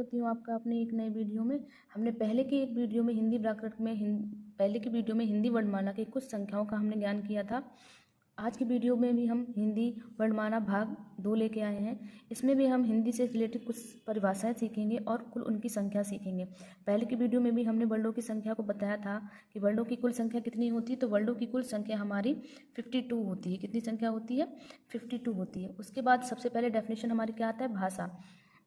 करती हूँ आपका अपने एक नए वीडियो में। हमने पहले की एक वीडियो में हिंदी व्याकरण में पहले की वीडियो में हिंदी वर्णमाला के कुछ संख्याओं का हमने ज्ञान किया था। आज की वीडियो में भी हम हिंदी वर्णमाला भाग 2 लेके आए हैं। इसमें भी हम हिंदी से रिलेटेड कुछ परिभाषाएं सीखेंगे और कुल उनकी संख्या सीखेंगे। पहले की वीडियो में भी हमने वर्णों की संख्या को बताया था कि वर्णों की कुल संख्या कितनी होती है। तो वर्णों की कुल संख्या हमारी 52 होती है। कितनी संख्या होती है? 52 होती है। उसके बाद सबसे पहले डेफिनेशन हमारी क्या आता है? भाषा।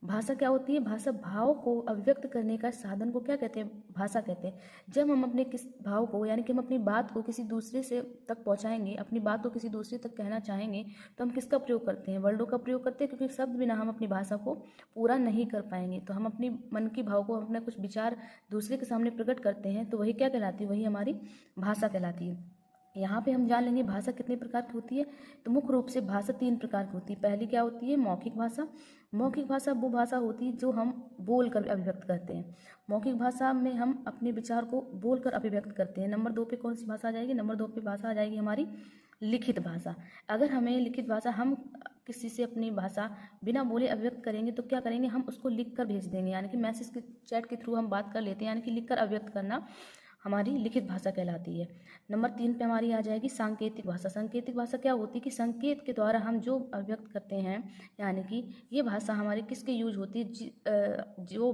भाषा क्या होती है? भाषा भाव को अभिव्यक्त करने का साधन को क्या कहते हैं? भाषा कहते हैं। जब हम अपने किस भाव को यानी कि हम अपनी बात को किसी दूसरे से तक पहुंचाएंगे, अपनी बात को किसी दूसरे तक कहना चाहेंगे, तो हम किसका प्रयोग करते हैं? वर्णों का प्रयोग करते हैं, क्योंकि शब्द बिना हम अपनी भाषा को पूरा नहीं कर पाएंगे। तो हम अपनी मन की भाव को, अपना कुछ विचार दूसरे के सामने प्रकट करते हैं, तो वही क्या कहलाती है? वही हमारी भाषा कहलाती है। यहाँ पे हम जान लेंगे भाषा कितने प्रकार की होती है। तो मुख्य रूप से भाषा 3 प्रकार की होती है। पहली क्या होती है? मौखिक भाषा। मौखिक भाषा वो भाषा होती है जो हम बोल कर अभिव्यक्त करते हैं। मौखिक भाषा में हम अपने विचार को बोल कर अभिव्यक्त करते हैं। नंबर 2 पे कौन सी भाषा आ जाएगी? नंबर 2 पे भाषा आ जाएगी हमारी लिखित भाषा। अगर हमें लिखित भाषा, हम किसी से अपनी भाषा बिना बोले अभिव्यक्त करेंगे तो क्या करेंगे? हम उसको लिख कर भेज देंगे, यानी कि मैसेज के चैट के थ्रू हम बात कर लेते हैं, यानी कि लिख कर अभिव्यक्त करना हमारी लिखित भाषा कहलाती है। नंबर 3 पे हमारी आ जाएगी सांकेतिक भाषा। सांकेतिक भाषा क्या होती है? कि संकेत के द्वारा हम जो अभिव्यक्त करते हैं, यानी कि ये भाषा हमारी किसके यूज होती है? जो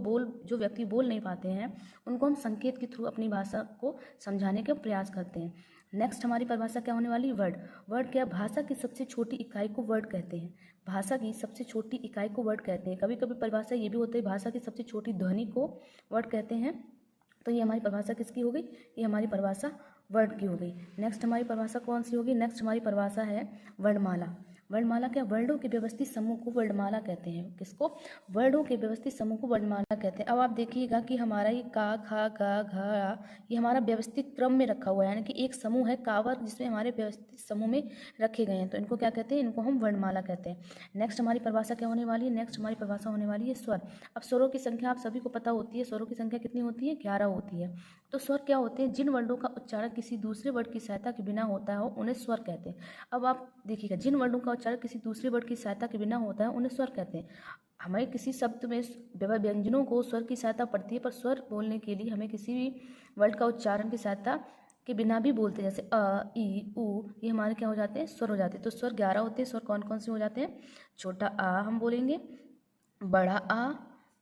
व्यक्ति बोल नहीं पाते हैं, उनको हम संकेत के थ्रू अपनी भाषा को समझाने का प्रयास करते हैं। नेक्स्ट हमारी परिभाषा क्या होने वाली? वर्ड। वर्ड क्या? भाषा की सबसे छोटी इकाई को वर्ड कहते हैं। भाषा की सबसे छोटी इकाई को वर्ड कहते हैं। कभी कभी परिभाषा ये भी होती है, भाषा की सबसे छोटी ध्वनि को वर्ड कहते हैं। तो ये हमारी परिभाषा किसकी हो गई? ये हमारी परिभाषा वर्ड की हो गई। नेक्स्ट हमारी परिभाषा कौन सी होगी? नेक्स्ट हमारी परिभाषा है वर्णमाला। वर्णमाला क्या? वर्णों के व्यवस्थित समूह को वर्णमाला कहते हैं। किसको? वर्णों के व्यवस्थित समूह को वर्णमाला कहते हैं। अब आप देखिएगा कि हमारा ये का, खा, गा, घा, ये हमारा व्यवस्थित क्रम में रखा हुआ है, यानी कि एक समूह है का वर्ग जिसमें हमारे व्यवस्थित समूह में रखे गए हैं। तो इनको क्या कहते हैं? इनको हम वर्णमाला कहते हैं। नेक्स्ट हमारी परिभाषा क्या होने वाली है? नेक्स्ट हमारी परिभाषा होने वाली है स्वर। अब स्वरों की संख्या आप सभी को पता होती है। स्वरों की संख्या कितनी होती है? 11 होती है। तो स्वर क्या होते हैं? जिन वर्णों का उच्चारण किसी दूसरे वर्ड की सहायता के बिना होता है उन्हें स्वर कहते हैं। अब आप देखिएगा, जिन वर्णों का उच्चारण किसी दूसरे वर्ड की सहायता के बिना होता है उन्हें स्वर कहते हैं। हमें किसी शब्द में व्यंजनों को स्वर की सहायता पड़ती है, पर स्वर बोलने के लिए हमें किसी भी वर्ड का उच्चारण की सहायता के बिना भी बोलते हैं। जैसे अ, ई, उ, ये हमारे क्या हो जाते हैं? स्वर हो जाते हैं। तो स्वर 11 होते हैं। स्वर कौन कौन से हो जाते हैं? छोटा आ हम बोलेंगे, बड़ा आ,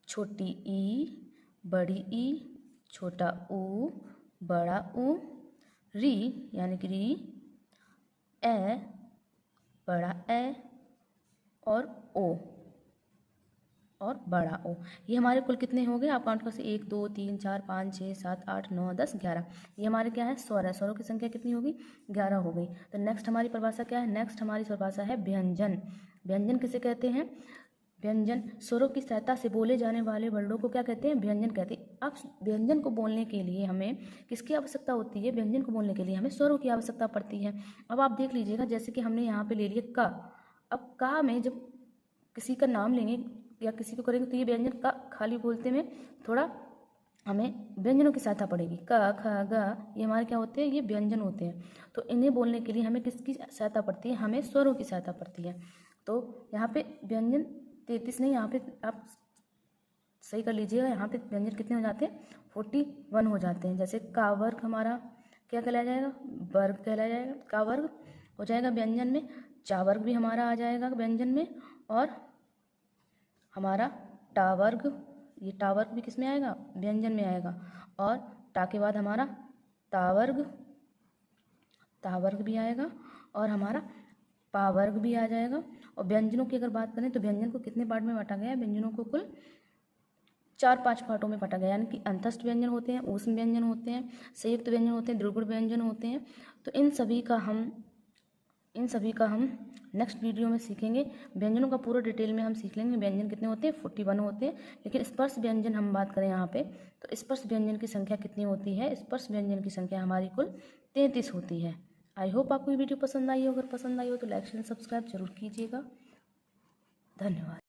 छोटी ई, बड़ी ई, छोटा ऊ, बड़ा ऊ, री यानी कि री, ए, बड़ा ए, और ओ और बड़ा ओ। ये हमारे कुल कितने हो गए? आप काउंट कर सकते 1 2 3 4 5 6 7 8 9 10 11। ये हमारे क्या है? स्वर है। स्वरों की संख्या कितनी होगी? 11 हो गई। तो नेक्स्ट हमारी परिभाषा क्या है? नेक्स्ट हमारी परिभाषा है व्यंजन। व्यंजन किसे कहते हैं? व्यंजन स्वरों की सहायता से बोले जाने वाले वर्णों को क्या कहते हैं? व्यंजन कहते हैं। अब व्यंजन को बोलने के लिए हमें किसकी आवश्यकता होती है? व्यंजन को बोलने के लिए हमें स्वरों की आवश्यकता पड़ती है। अब आप देख लीजिएगा, जैसे कि हमने यहाँ पे ले लिया का। अब का में जब किसी का नाम लेंगे या किसी को करेंगे तो ये व्यंजन का खाली बोलते में थोड़ा हमें व्यंजनों की सहायता पड़ेगी। क, ख, ग, ये हमारे क्या होते हैं? ये व्यंजन होते हैं। तो इन्हें बोलने के लिए हमें किसकी सहायता पड़ती है? हमें स्वरों की सहायता पड़ती है। तो यहाँ पे व्यंजन 33 नहीं, यहाँ पे आप सही कर लीजिएगा, यहाँ पे व्यंजन कितने हो जाते हैं? 41 हो जाते हैं। जैसे का वर्ग हमारा क्या कहलाया जाएगा? वर्ग कहलाया जाएगा। का वर्ग हो जाएगा व्यंजन में। चा वर्ग भी हमारा आ जाएगा व्यंजन में। और हमारा टा वर्ग, ये टा वर्ग भी किस में आएगा? व्यंजन में आएगा। और टा के बाद हमारा ता वर्ग भी आएगा, और हमारा पा वर्ग भी आ जाएगा। और व्यंजनों की अगर बात करें तो व्यंजन को कितने पार्ट में बांटा गया है? व्यंजनों को कुल 4-5 पार्टों में बांटा गया, यानी कि अंतस्थ व्यंजन होते हैं, ऊष्म व्यंजन होते हैं, संयुक्त व्यंजन होते हैं, द्विगुण व्यंजन होते हैं। तो इन सभी का हम नेक्स्ट वीडियो में सीखेंगे। व्यंजनों का पूरा डिटेल में हम सीख लेंगे। व्यंजन कितने होते हैं? 41 होते हैं। लेकिन स्पर्श व्यंजन हम बात करें यहाँ पे, तो स्पर्श व्यंजन की संख्या कितनी होती है? स्पर्श व्यंजन की संख्या हमारी कुल 33 होती है। आई होप आपको ये वीडियो पसंद आई हो। अगर पसंद आई हो तो लाइक शेयर सब्सक्राइब जरूर कीजिएगा। धन्यवाद।